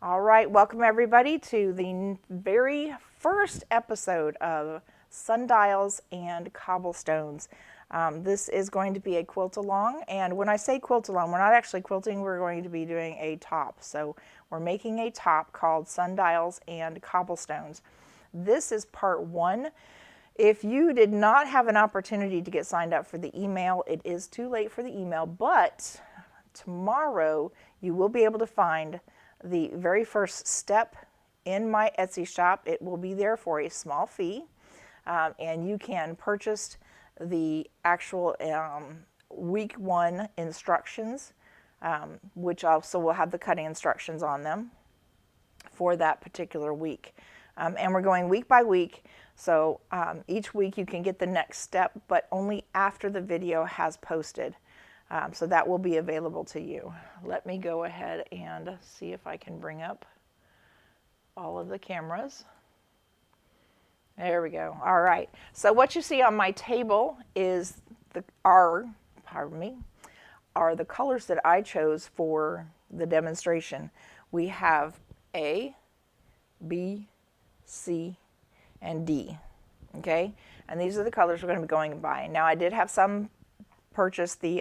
All right, welcome everybody to the very first episode of Sundials and Cobblestones. This is going to be a quilt along, and when I say quilt along, we're not actually quilting, we're going to be doing a top. So we're making a top called Sundials and Cobblestones. This is part one. If you did not have an opportunity to get signed up for the email, it is too late for the email, but tomorrow you will be able to find the very first step in my Etsy shop. It will be there for a small fee, and you can purchase the actual week one instructions, which also will have the cutting instructions on them for that particular week. And we're going week by week, so each week you can get the next step, but only after the video has posted. So that will be available to you. Let me go ahead and see if I can bring up all of the cameras. There we go. All right. So what you see on my table is are the colors that I chose for the demonstration. We have A, B, C, and D. Okay, and these are the colors we're going to be going by. Now I did have some purchase the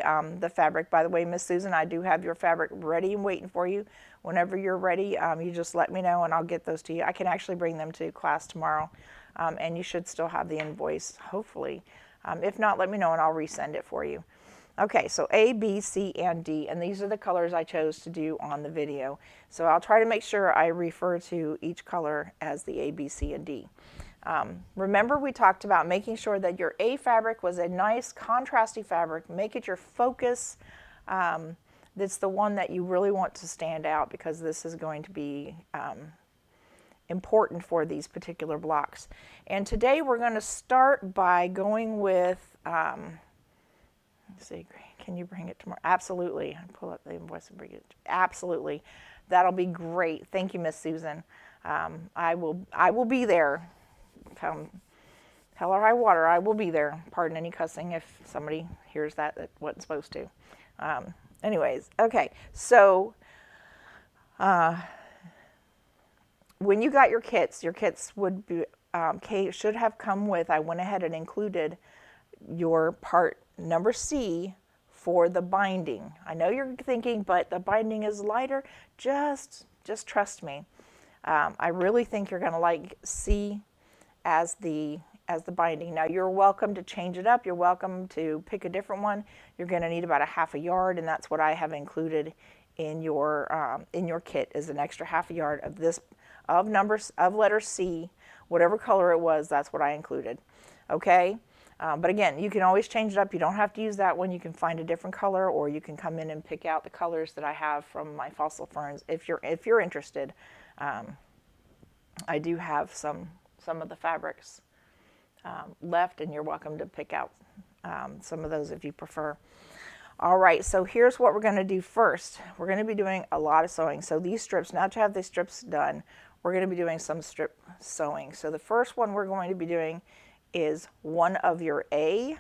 fabric. By the way, Miss Susan, I do have your fabric ready and waiting for you. Whenever you're ready, you just let me know and I'll get those to you. I can actually bring them to class tomorrow, and you should still have the invoice, hopefully. If not, let me know and I'll resend it for you. Okay, so A, B, C, and D, and these are the colors I chose to do on the video. So I'll try to make sure I refer to each color as the A, B, C, and D. Remember, we talked about making sure that your A fabric was a nice contrasty fabric. Make it your focus. That's the one that you really want to stand out, because this is going to be important for these particular blocks. And today we're going to start by going with, let's see, can you bring it tomorrow? Absolutely. Pull up the invoice and bring it. Absolutely. That'll be great. Thank you, Miss Susan. I will be there. Come hell or high water, I will be there. Pardon any cussing if somebody hears that wasn't supposed to. Anyways, okay, so when you got your kits would be should have come with, I went ahead and included your part number C for the binding. I know you're thinking, but the binding is lighter. Just trust me. I really think you're going to like C as the binding. Now you're welcome to change it up. You're welcome to pick a different one. You're going to need about a half a yard, and that's what I have included in your kit, is an extra half a yard of this of letter C, whatever color it was. That's what I included. Okay, but again, you can always change it up. You don't have to use that one. You can find a different color, or you can come in and pick out the colors that I have from my fossil ferns if you're interested. I do have some of the fabrics left, and you're welcome to pick out some of those if you prefer. All right, so here's what we're going to do first. We're going to be doing a lot of sewing. So these strips, now to have these strips done, we're going to be doing some strip sewing. So the first one we're going to be doing is one of your A.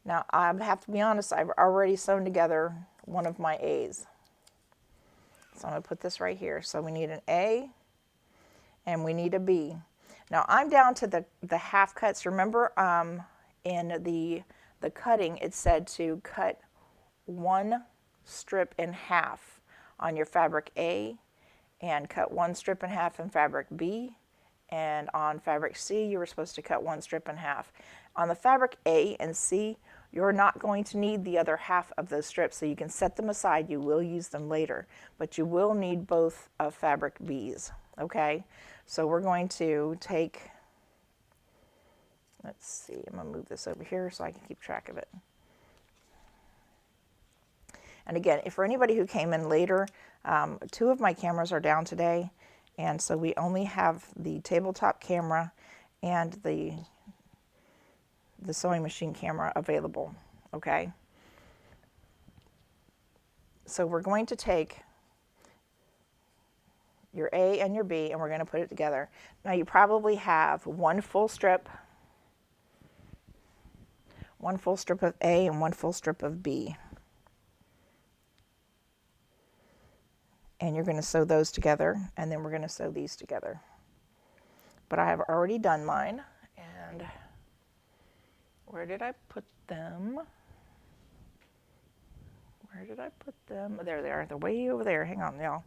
Now I have to be honest, I've already sewn together one of my A's. So I'm going to put this right here. So we need an A and we need a B. Now I'm down to the half cuts. Remember, in the cutting, it said to cut one strip in half on your fabric A, and cut one strip in half in fabric B, and on fabric C you were supposed to cut one strip in half. On the fabric A and C, you're not going to need the other half of those strips, so you can set them aside. You will use them later, but you will need both of fabric B's. Okay, so we're going to take, let's see, I'm going to move this over here so I can keep track of it. And again, if for anybody who came in later, two of my cameras are down today, and so we only have the tabletop camera and the sewing machine camera available. Okay, so we're going to take your A and your B, and we're going to put it together. Now you probably have one full strip of A and one full strip of B. And you're going to sew those together, and then we're going to sew these together. But I have already done mine, and where did I put them? Where did I put them? There they are. They're way over there. Hang on, y'all.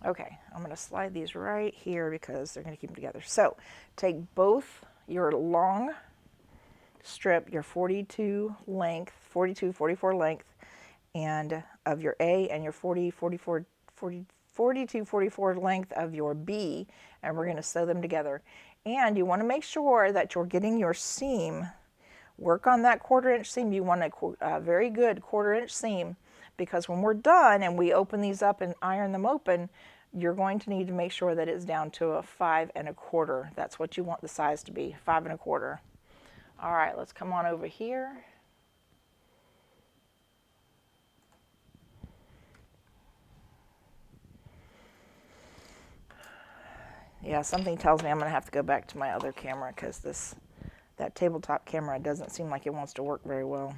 Okay, I'm going to slide these right here because they're going to keep them together. So take both your long strip, your 42 length, 42, 44 length, and of your A, and your 42, 44 length of your B, and we're going to sew them together. And you want to make sure that you're getting your seam, work on that 1/4 inch seam. You want a very good 1/4 inch seam, because when we're done and we open these up and iron them open, you're going to need to make sure that it's down to a 5 1/4. That's what you want the size to be, 5 1/4. All right, let's come on over here. Yeah, something tells me I'm going to have to go back to my other camera because that tabletop camera doesn't seem like it wants to work very well.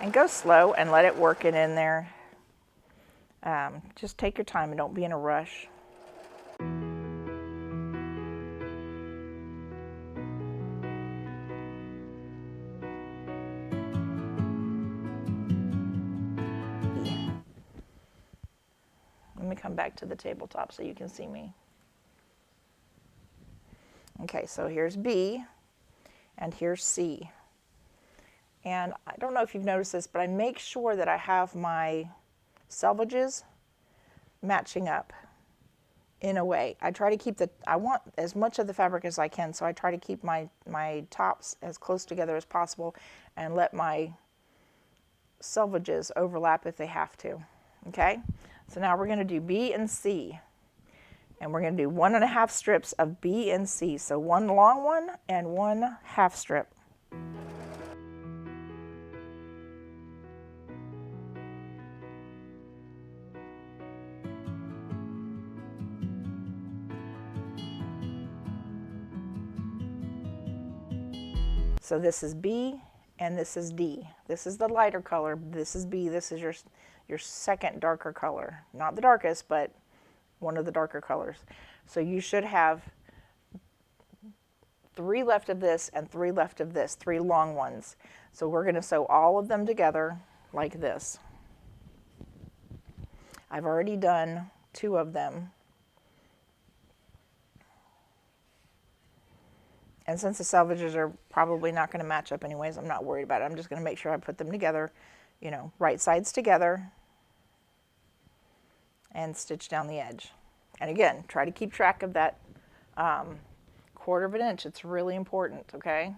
And go slow and let it work it in there. Just take your time and don't be in a rush. Let me come back to the tabletop so you can see me. Okay, so here's B and here's C. And I don't know if you've noticed this, but I make sure that I have my selvages matching up in a way. I try to keep I want as much of the fabric as I can, so I try to keep my tops as close together as possible and let my selvages overlap if they have to. Okay, so now we're going to do B and C. And we're going to do 1 1/2 strips of B and C. So one long one and 1/2 strip. So this is B and this is D. This is the lighter color. This is B. This is your second darker color. Not the darkest, but one of the darker colors. So you should have 3 left of this and 3 left of this, 3 long ones. So we're going to sew all of them together like this. I've already done 2 of them. And since the selvages are probably not going to match up anyways, I'm not worried about it. I'm just going to make sure I put them together, you know, right sides together, and stitch down the edge. And again, try to keep track of that 1/4 inch. It's really important, okay?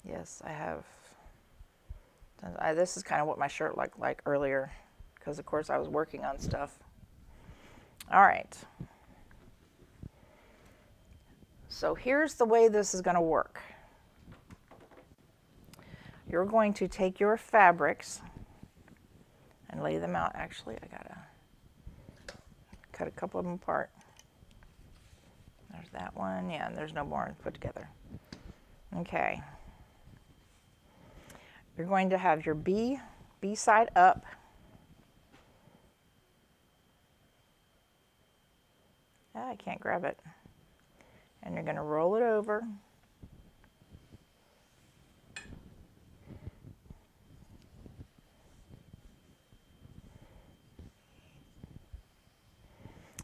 Yes, I have. This is kind of what my shirt looked like earlier, because of course I was working on stuff. All right. So here's the way this is going to work. You're going to take your fabrics and lay them out. Actually, I gotta cut a couple of them apart. There's that one. Yeah, and there's no more put together. Okay. You're going to have your B side up. I can't grab it. And you're going to roll it over.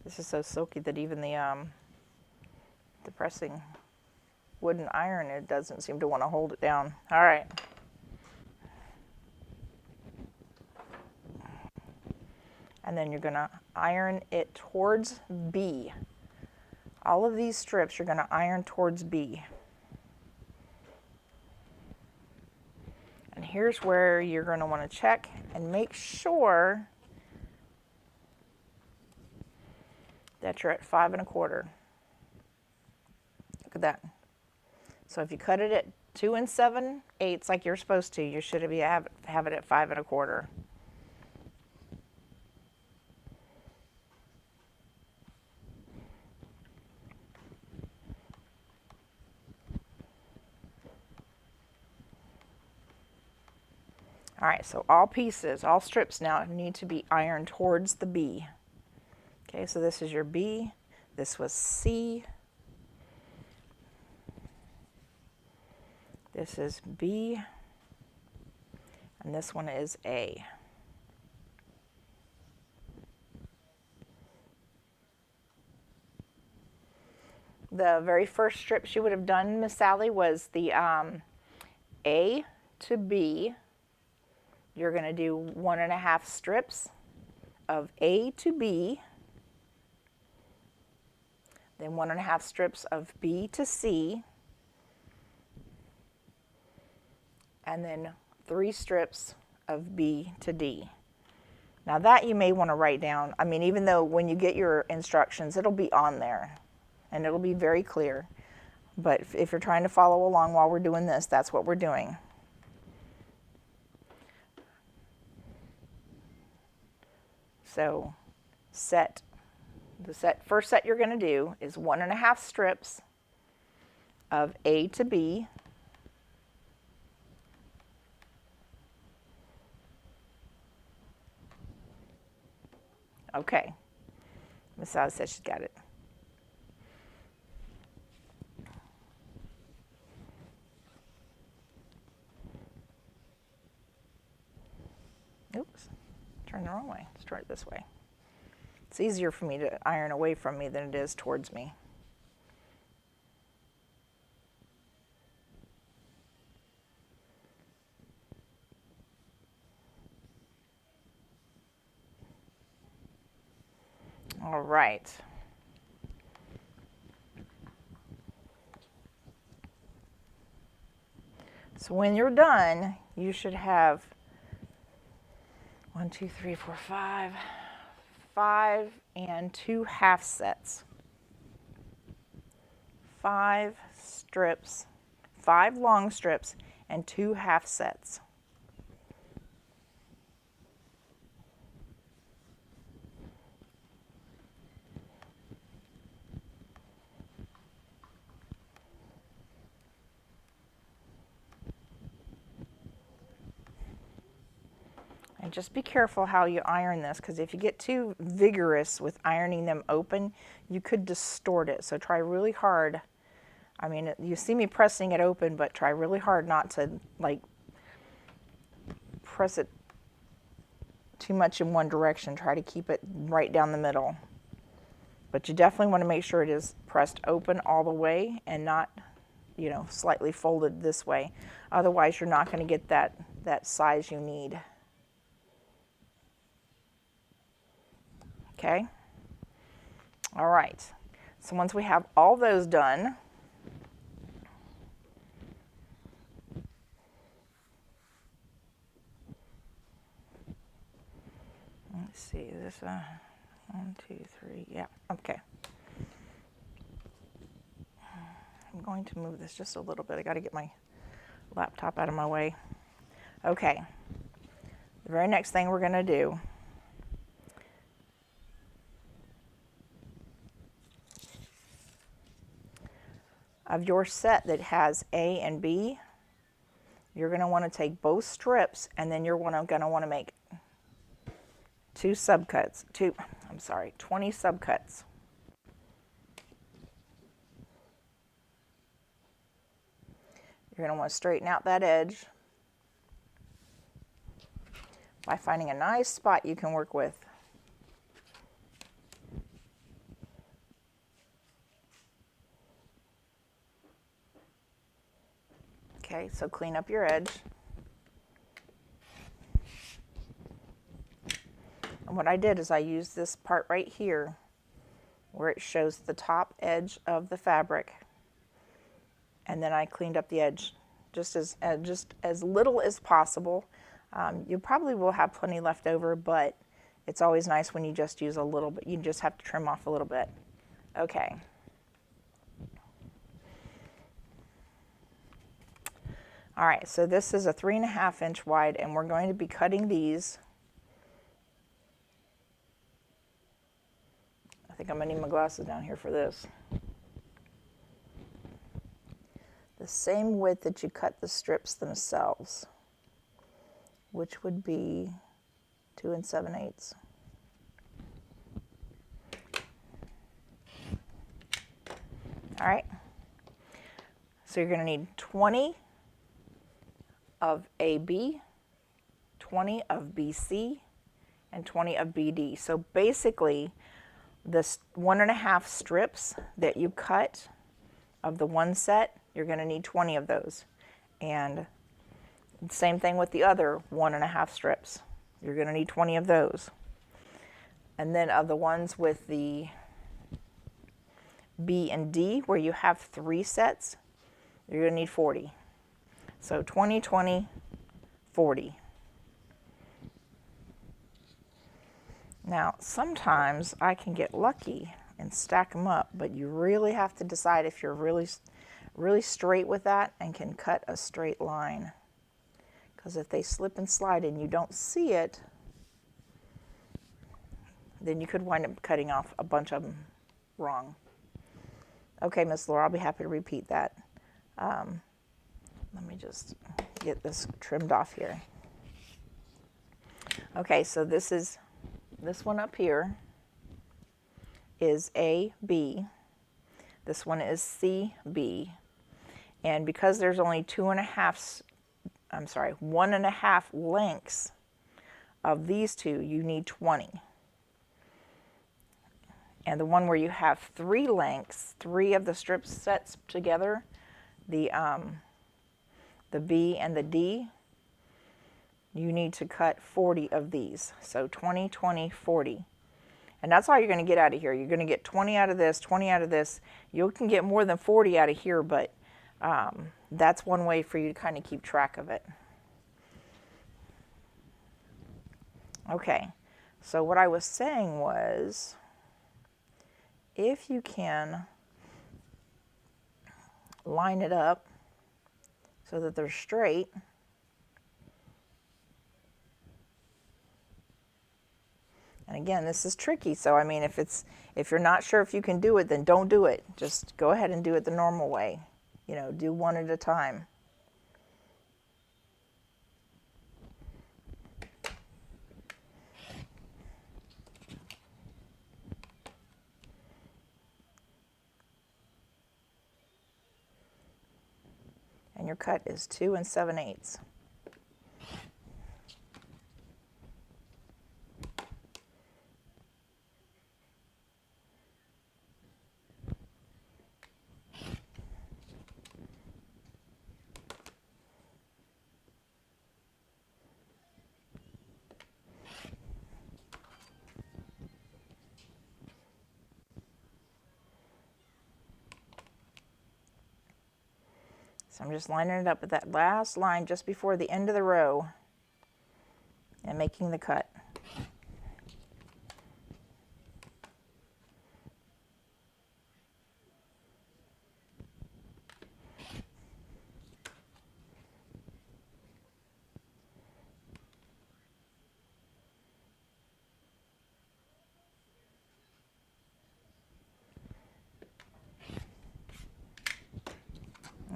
This is so silky that even the pressing wooden iron, it doesn't seem to want to hold it down. All right. and then you're going to iron it towards B. All of these strips you're going to iron towards B. And here's where you're going to want to check and make sure that you're at 5 1/4. Look at that. So if you cut it at 2 7/8 like you're supposed to, you should have it at 5 1/4. All right, so all pieces, all strips now need to be ironed towards the B. Okay, so this is your B, this was C, this is B, and this one is A. The very first strip she would have done, Miss Sally, was the A to B. You're going to do 1 1/2 strips of A to B, then 1 1/2 strips of B to C, and then 3 strips of B to D. Now that you may want to write down. I mean, even though when you get your instructions, it'll be on there and it'll be very clear. But if you're trying to follow along while we're doing this, that's what we're doing. So first set you're going to do is 1 1/2 strips of A to B. Okay, Miss Sally says she's got it. Oops, turned the wrong way. Let's try it this way. It's easier for me to iron away from me than it is towards me. All right. So when you're done, you should have 1, 2, 3, 4, 5 and 2 half sets. 5 strips, 5 long strips and 2 half sets. And just be careful how you iron this, because if you get too vigorous with ironing them open, you could distort it. So try really hard. I mean, you see me pressing it open, but try really hard not to like press it too much in one direction. Try to keep it right down the middle. But you definitely want to make sure it is pressed open all the way and not, you know, slightly folded this way. Otherwise, you're not going to get that size you need. Okay. All right. So once we have all those done, let's see, this 1, 2, 3, yeah, okay. I'm going to move this just a little bit. I got to get my laptop out of my way. Okay. The very next thing we're going to do of your set that has A and B, you're going to want to take both strips and then you're going to want to make 20 subcuts. You're going to want to straighten out that edge by finding a nice spot you can work with. Okay, so clean up your edge. And what I did is I used this part right here where it shows the top edge of the fabric, and then I cleaned up the edge just as little as possible. You probably will have plenty left over, but it's always nice when you just use a little bit. You just have to trim off a little bit. Okay. All right, so this is a 3.5 inch wide, and we're going to be cutting these. I think I'm gonna need my glasses down here for this. The same width that you cut the strips themselves, which would be 2 7/8. All right, so you're gonna need 20 of AB, 20 of BC, and 20 of BD. So basically, this 1.5 strips that you cut of the one set, you're going to need 20 of those. And same thing with the other 1.5 strips. You're going to need 20 of those. And then of the ones with the B and D, where you have 3 sets, you're going to need 40. So 20, 20, 40. Now, sometimes I can get lucky and stack them up, but you really have to decide if you're really straight with that and can cut a straight line. Because if they slip and slide and you don't see it, then you could wind up cutting off a bunch of them wrong. Okay, Miss Laura, I'll be happy to repeat that. Let me just get this trimmed off here. Okay, so this one up here is AB. This one is CB. And because there's only 1.5 lengths of these two, you need 20. And the one where you have 3 lengths, 3 of the strips sets together, the B and the D, you need to cut 40 of these. So 20, 20, 40. And that's all you're going to get out of here. You're going to get 20 out of this, 20 out of this. You can get more than 40 out of here, but that's one way for you to kind of keep track of it. Okay, so what I was saying was, if you can line it up so that they're straight, and again, this is tricky, so I mean, if you're not sure if you can do it, then don't do it. Just go ahead and do it the normal way. You know, do one at a time. And your cut is 2 7/8. So I'm just lining it up with that last line just before the end of the row and making the cut.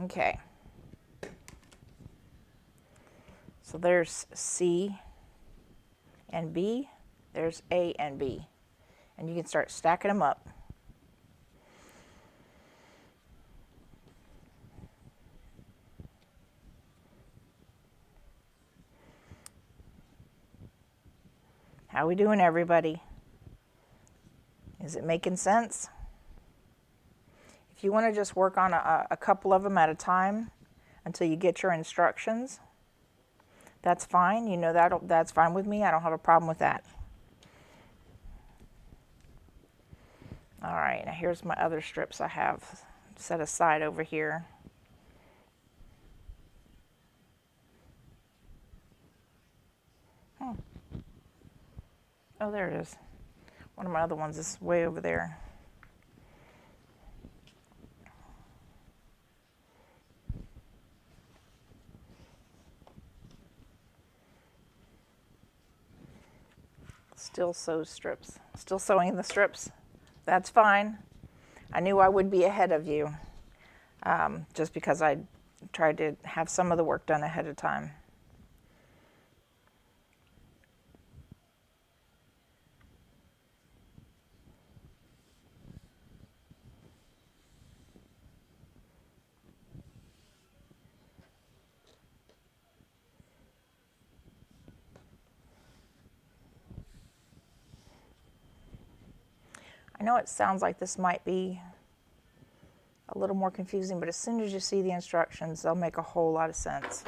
Okay. So there's C and B, there's A and B, and you can start stacking them up. How we doing, everybody? Is it making sense? If you want to just work on a couple of them at a time until you get your instructions, that's fine. You know, that's fine with me. I don't have a problem with that. All right, now here's my other strips I have set aside over here. Oh, there it is. One of my other ones is way over there. Still sew strips. Still sewing the strips. That's fine. I knew I would be ahead of you, just because I tried to have some of the work done ahead of time. I know it sounds like this might be a little more confusing, but as soon as you see the instructions, they'll make a whole lot of sense.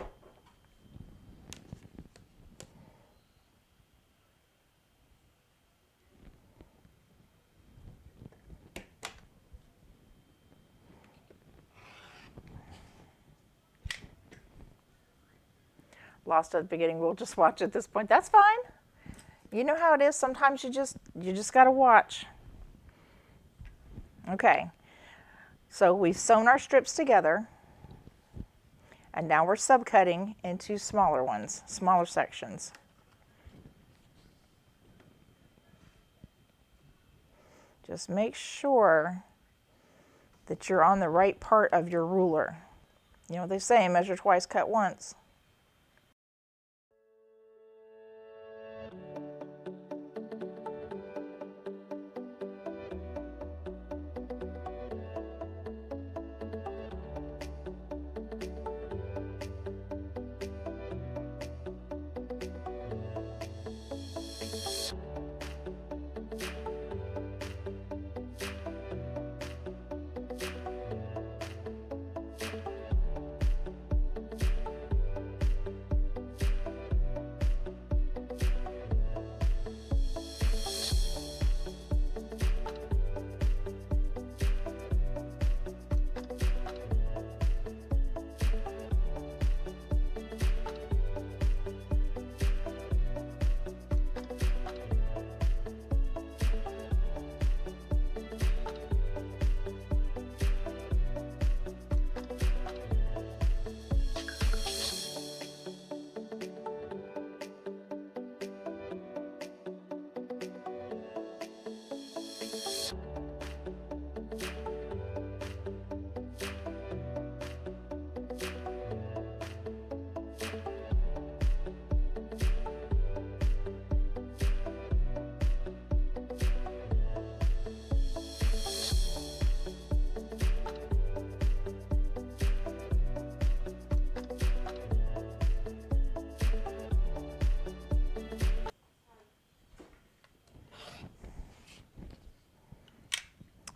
Lost at the beginning, we'll just watch at this point. That's fine. You know how it is. Sometimes you just got to watch. Okay, so we've sewn our strips together, and now we're subcutting into smaller ones, smaller sections. Just make sure that you're on the right part of your ruler. You know what they say, measure twice, cut once.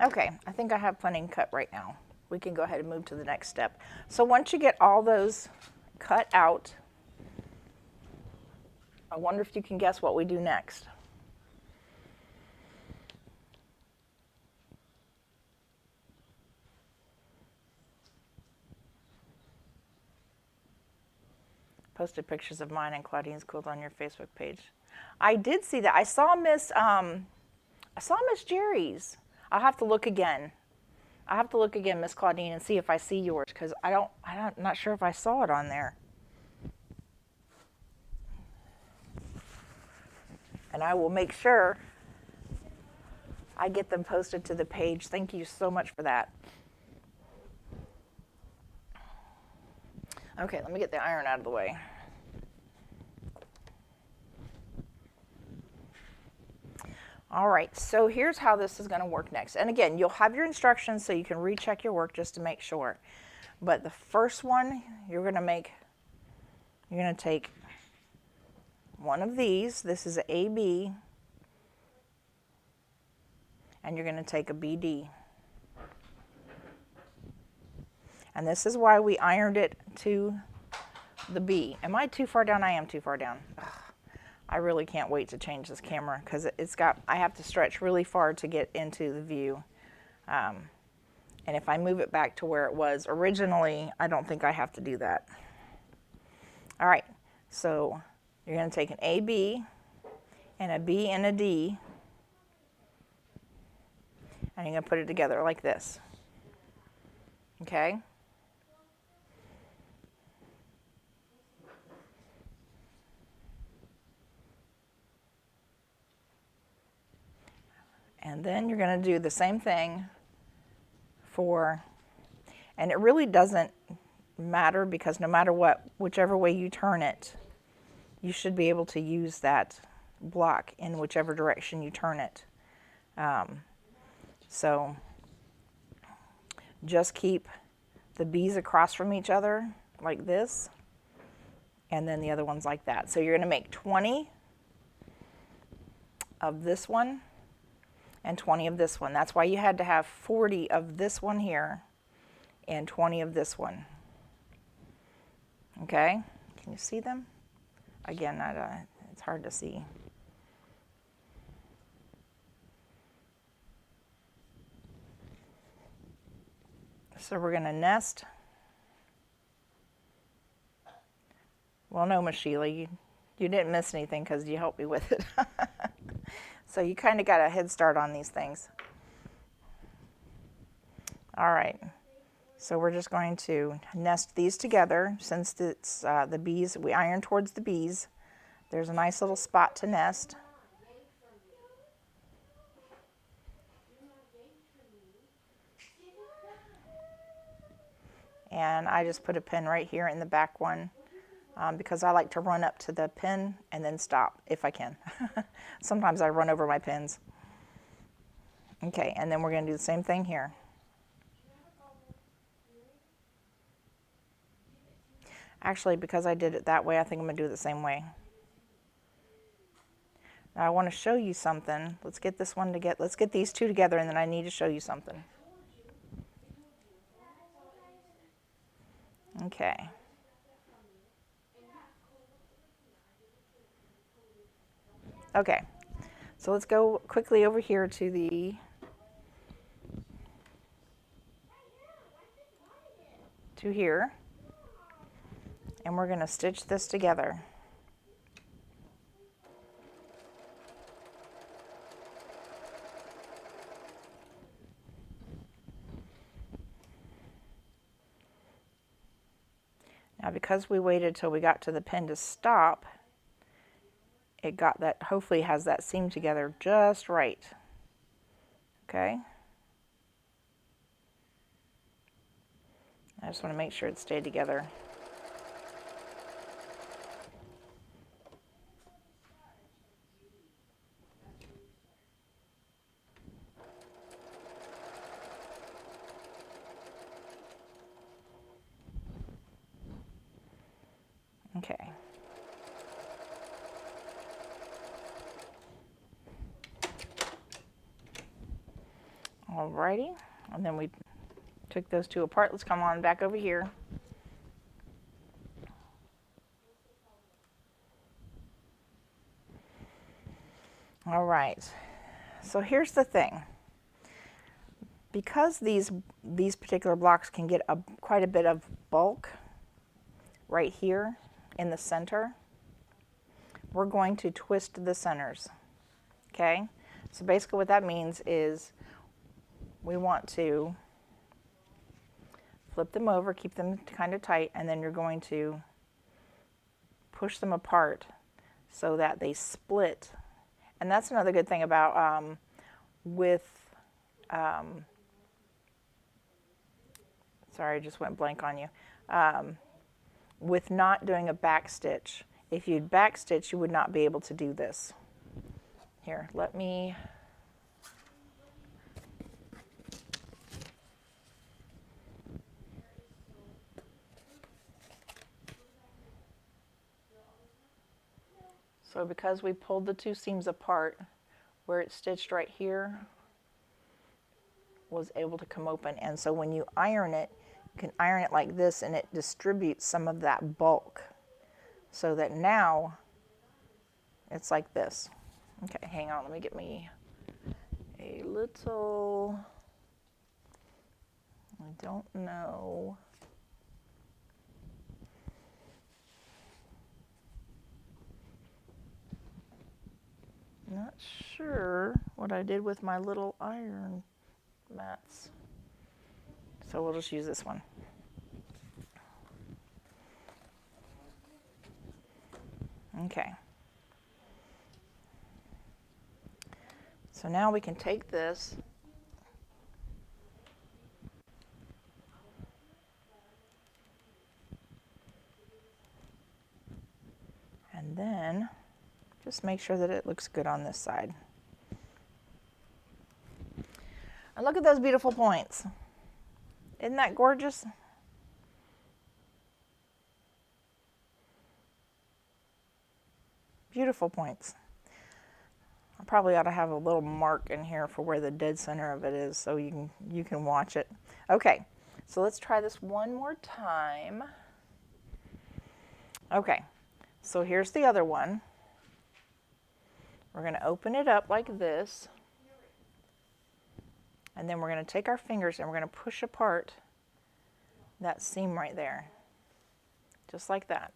Okay, I think I have plenty cut right now. We can go ahead and move to the next step. So once you get all those cut out, I wonder if you can guess what we do next. Posted pictures of mine and Claudine's quilt on your Facebook page. I did see that. I saw Miss Jerry's. I'll have to look again. I'll have to look again, Miss Claudine, and see if I see yours, because I'm not sure if I saw it on there. And I will make sure I get them posted to the page. Thank you so much for that. Okay, let me get the iron out of the way. All right, so here's how this is going to work next. And again, you'll have your instructions so you can recheck your work just to make sure. But the first one you're going to take one of these. This is an AB. And you're going to take a BD. And this is why we ironed it to the B. Am I too far down? I am too far down. Ugh. I really can't wait to change this camera because I have to stretch really far to get into the view. And if I move it back to where it was originally, I don't think I have to do that. All right, so you're going to take an AB and a B and a D, and you're going to put it together like this. Okay? And then you're going to do the same thing for, and it really doesn't matter because no matter what, whichever way you turn it, you should be able to use that block in whichever direction you turn it. So just keep the B's across from each other like this, and then the other one's like that. So you're going to make 20 of this one and 20 of this one. That's why you had to have 40 of this one here and 20 of this one. Okay? Can you see them? Again, it's hard to see. So we're going to nest. Well, no, Miss Sheila, you didn't miss anything because you helped me with it. So you kind of got a head start on these things. All right. So we're just going to nest these together since it's the bees. We iron towards the bees. There's a nice little spot to nest. And I just put a pin right here in the back one because I like to run up to the pin and then stop if I can. Sometimes I run over my pins. Okay, and then we're going to do the same thing here. Actually, because I did it that way, I think I'm going to do it the same way. Now I want to show you something. Let's get this one together. Let's get these two together, and then I need to show you something. Okay. Okay. So let's go quickly over here to here, and we're going to stitch this together. Now because we waited till we got to the pin to stop, it got that, hopefully has that seam together just right. Okay. I just want to make sure it stayed together. Okay. Alrighty, and then we took those two apart. Let's come on back over here. All right, so here's the thing. Because these particular blocks can get quite a bit of bulk right here in the center, we're going to twist the centers. Okay, so basically what that means is we want to flip them over, keep them kind of tight, and then you're going to push them apart so that they split. And that's another good thing about sorry, I just went blank on you. With not doing a back stitch. If you'd back stitch, you would not be able to do this. Here, let me... So because we pulled the two seams apart, where it's stitched right here was able to come open. And so when you iron it, you can iron it like this and it distributes some of that bulk so that now it's like this. Okay, hang on, let me get me a little I don't know. Not sure what I did with my little iron mats. So we'll just use this one. Okay. So now we can take this and then just make sure that it looks good on this side. And look at those beautiful points. Isn't that gorgeous? Beautiful points. I probably ought to have a little mark in here for where the dead center of it is so you can watch it. Okay, so let's try this one more time. Okay, so here's the other one. We're going to open it up like this. And then we're going to take our fingers and we're going to push apart that seam right there. Just like that.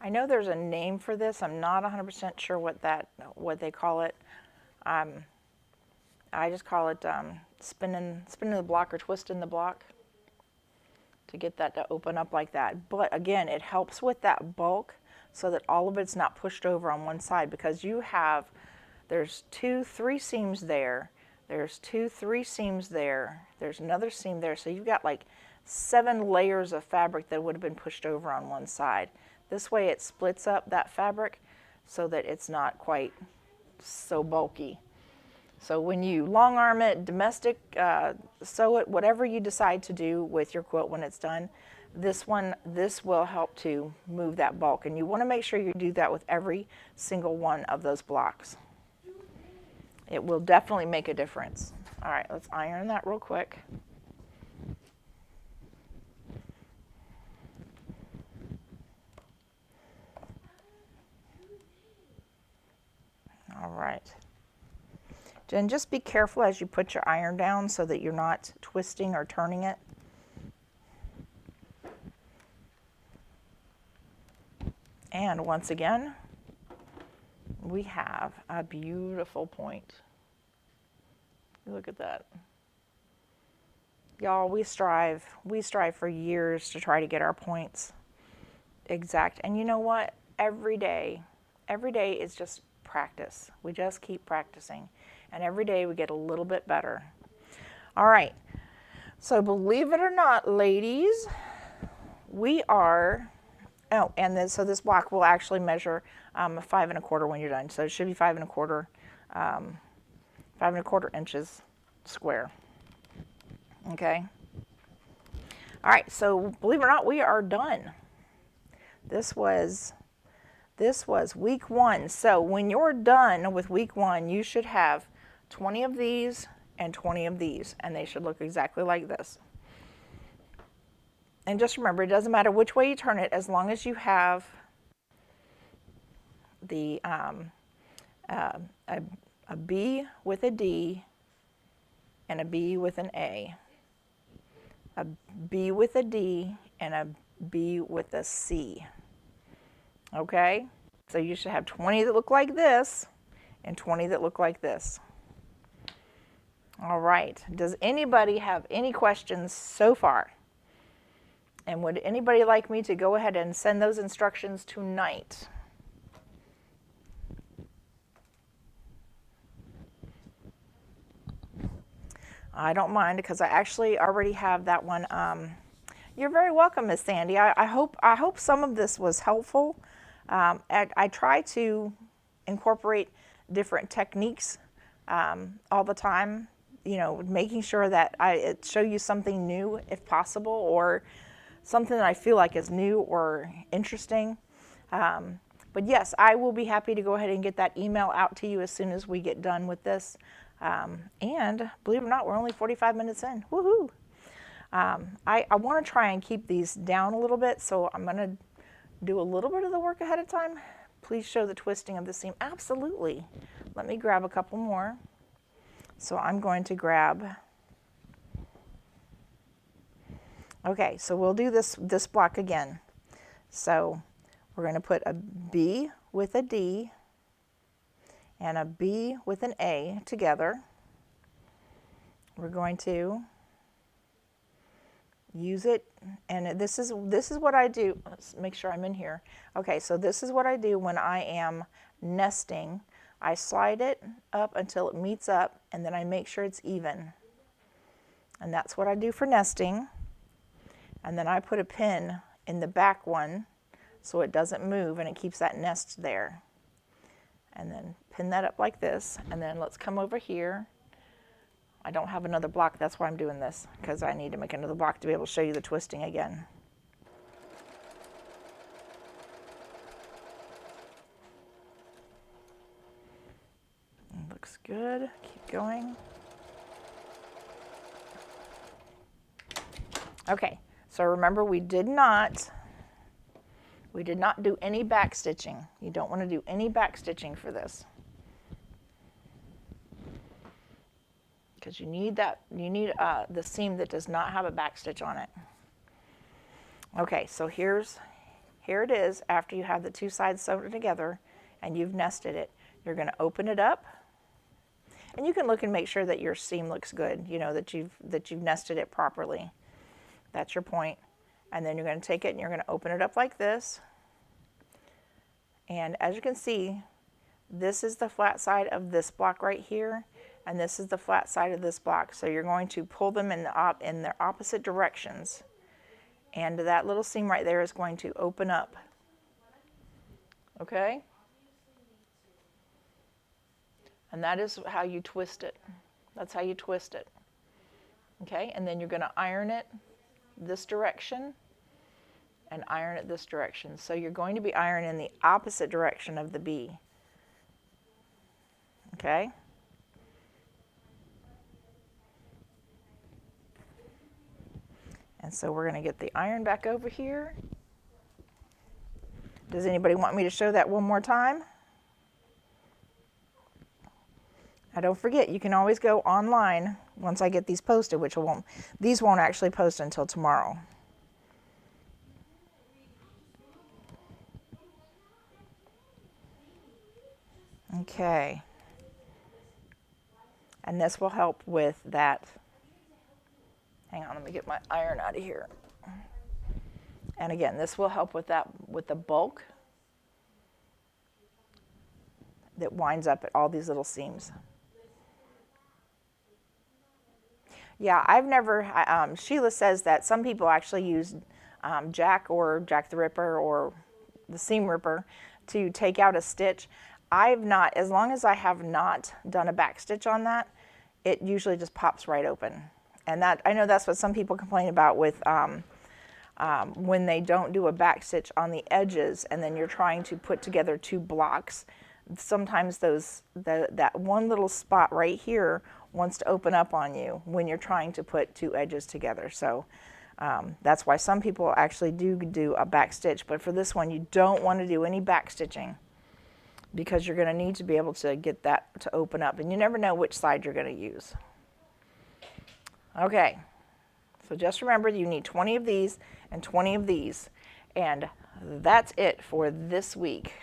I know there's a name for this. I'm not 100% sure what they call it. I just call it spinning the block or twisting the block to get that to open up like that. But again, it helps with that bulk so that all of it's not pushed over on one side, because there's 2, 3 seams there. There's 2, 3 seams there. There's another seam there. So you've got like 7 layers of fabric that would have been pushed over on one side. This way it splits up that fabric so that it's not quite so bulky. So when you long arm it, domestic, sew it, whatever you decide to do with your quilt when it's done, this will help to move that bulk. And you want to make sure you do that with every single one of those blocks. It will definitely make a difference. All right, let's iron that real quick. All right. And just be careful as you put your iron down so that you're not twisting or turning it. And once again, we have a beautiful point. Look at that. Y'all, we strive for years to try to get our points exact. And you know what? Every day is just practice. We just keep practicing. And every day we get a little bit better. All right. So believe it or not, ladies, we are, so this block will actually measure 5 1/4 when you're done. So it should be 5 1/4, 5 1/4 inches square. Okay. All right. So believe it or not, we are done. This was week 1. So when you're done with week 1, you should have 20 of these and 20 of these, and they should look exactly like this. And just remember, it doesn't matter which way you turn it, as long as you have the a B with a D and a B with an A B with a D and a B with a C. Okay? So you should have 20 that look like this and 20 that look like this. All right. Does anybody have any questions so far? And would anybody like me to go ahead and send those instructions tonight? I don't mind, because I actually already have that one. You're very welcome, Miss Sandy. I hope some of this was helpful. I try to incorporate different techniques all the time. You know, making sure that I show you something new if possible, or something that I feel like is new or interesting. But yes, I will be happy to go ahead and get that email out to you as soon as we get done with this. And believe it or not, we're only 45 minutes in. Woohoo! I want to try and keep these down a little bit, so I'm going to do a little bit of the work ahead of time. please show the twisting of the seam? Absolutely. Let me grab a couple more. So I'm going to grab, okay, so we'll do this block again. So we're going to put a B with a D and a B with an A together. We're going to use it, and this is what I do. Let's make sure I'm in here. Okay, so this is what I do when I am nesting. I slide it up until it meets up, and then I make sure it's even. And that's what I do for nesting. And then I put a pin in the back one so it doesn't move and it keeps that nest there. And then pin that up like this, and then let's come over here. I don't have another block, that's why I'm doing this, because I need to make another block to be able to show you the twisting again. Looks good. Keep going. Okay, so remember we did not do any back stitching. You don't want to do any back stitching for this, because you need the seam that does not have a back stitch on it. Okay, so here it is after you have the two sides sewn together and you've nested it. You're going to open it up, and you can look and make sure that your seam looks good, you know, that you've nested it properly. That's your point. And then you're going to take it and you're going to open it up like this. And as you can see, this is the flat side of this block right here, and this is the flat side of this block. So you're going to pull them in their opposite directions. And that little seam right there is going to open up. Okay? And that is how you twist it. That's how you twist it. Okay? And then you're going to iron it this direction and iron it this direction. So you're going to be ironing in the opposite direction of the B. Okay? And so we're going to get the iron back over here. Does anybody want me to show that one more time? Now don't forget, you can always go online once I get these posted, these won't actually post until tomorrow. Okay. And this will help with that. Hang on, let me get my iron out of here. And again, this will help with that, with the bulk that winds up at all these little seams. Yeah, I've never, Sheila says that some people actually use Jack the Ripper or the seam ripper to take out a stitch. I've not, as long as I have not done a back stitch on that, it usually just pops right open. And that, I know that's what some people complain about with when they don't do a back stitch on the edges and then you're trying to put together two blocks. Sometimes that one little spot right here wants to open up on you when you're trying to put two edges together. So that's why some people actually do a back stitch. But for this one, you don't want to do any back stitching because you're going to need to be able to get that to open up. And you never know which side you're going to use. Okay, so just remember you need 20 of these and 20 of these. And that's it for this week.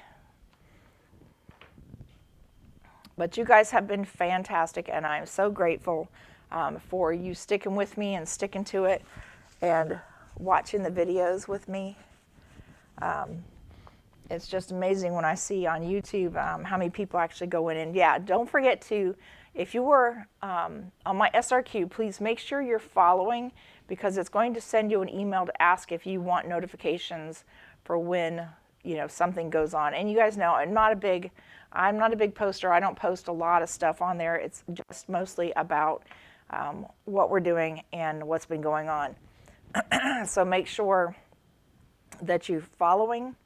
But you guys have been fantastic, and I'm so grateful for you sticking with me and sticking to it and watching the videos with me. It's just amazing when I see on YouTube how many people actually go in. And yeah, don't forget to, if you were on my SRQ, please make sure you're following, because it's going to send you an email to ask if you want notifications for when something goes on. And you guys know I'm not a big poster. I don't post a lot of stuff on there. It's just mostly about what we're doing and what's been going on. So make sure that you're following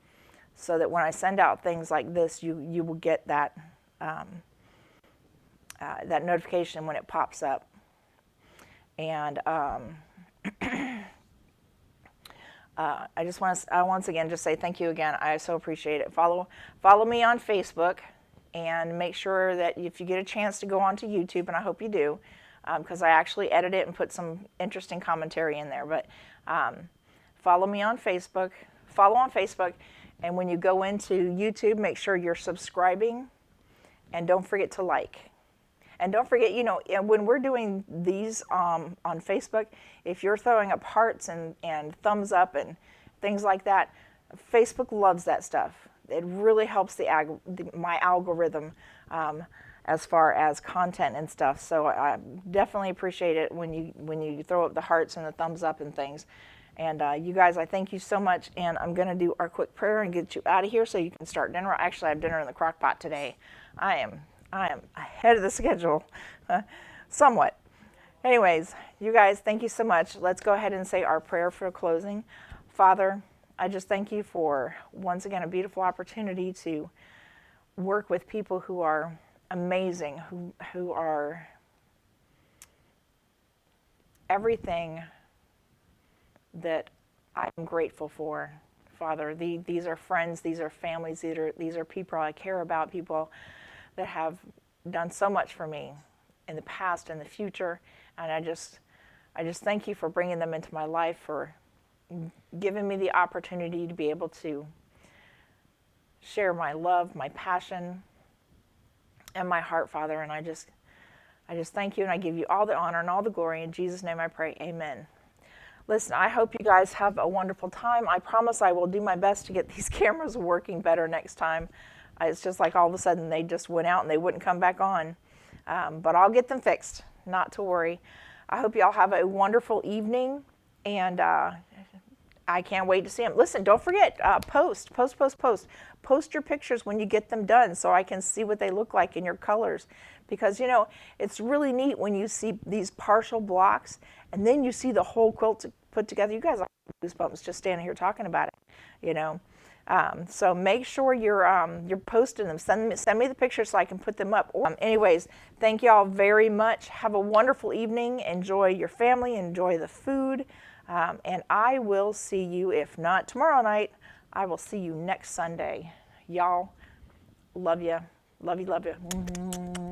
so that when I send out things like this, you will get that that notification when it pops up. And I just want to once again just say thank you again. I so appreciate it. Follow me on Facebook, and make sure that if you get a chance to go onto YouTube, and I hope you do, because I actually edit it and put some interesting commentary in there. But follow me on Facebook. Follow on Facebook, and when you go into YouTube, make sure you're subscribing, and don't forget to like. And don't forget, when we're doing these on Facebook, if you're throwing up hearts and thumbs up and things like that, Facebook loves that stuff. It really helps my algorithm as far as content and stuff. So I definitely appreciate it when you throw up the hearts and the thumbs up and things. And you guys, I thank you so much. And I'm going to do our quick prayer and get you out of here so you can start dinner. Actually, I have dinner in the crock pot today. I am ahead of the schedule, somewhat. Anyways, you guys, thank you so much. Let's go ahead and say our prayer for closing. Father, I just thank you for, once again, a beautiful opportunity to work with people who are amazing, who are everything that I'm grateful for. Father, these are friends, these are families, these are people I care about, people that have done so much for me in the past and the future, and I just thank you for bringing them into my life, for giving me the opportunity to be able to share my love, my passion, and my heart, Father. And I just thank you, and I give you all the honor and all the glory. In Jesus' name I pray, amen. Listen, I hope you guys have a wonderful time. I promise I will do my best to get these cameras working better next time. It's just like all of a sudden they just went out and they wouldn't come back on. But I'll get them fixed, not to worry. I hope y'all have a wonderful evening, and I can't wait to see them. Listen, don't forget, post your pictures when you get them done so I can see what they look like in your colors. Because, it's really neat when you see these partial blocks and then you see the whole quilt put together. You guys are goosebumps just standing here talking about it, So make sure you're posting them. Send me the pictures so I can put them up. Anyways, thank y'all very much. Have a wonderful evening. Enjoy your family. Enjoy the food. And I will see you, if not tomorrow night, I will see you next Sunday. Y'all, love you. Love you, love you.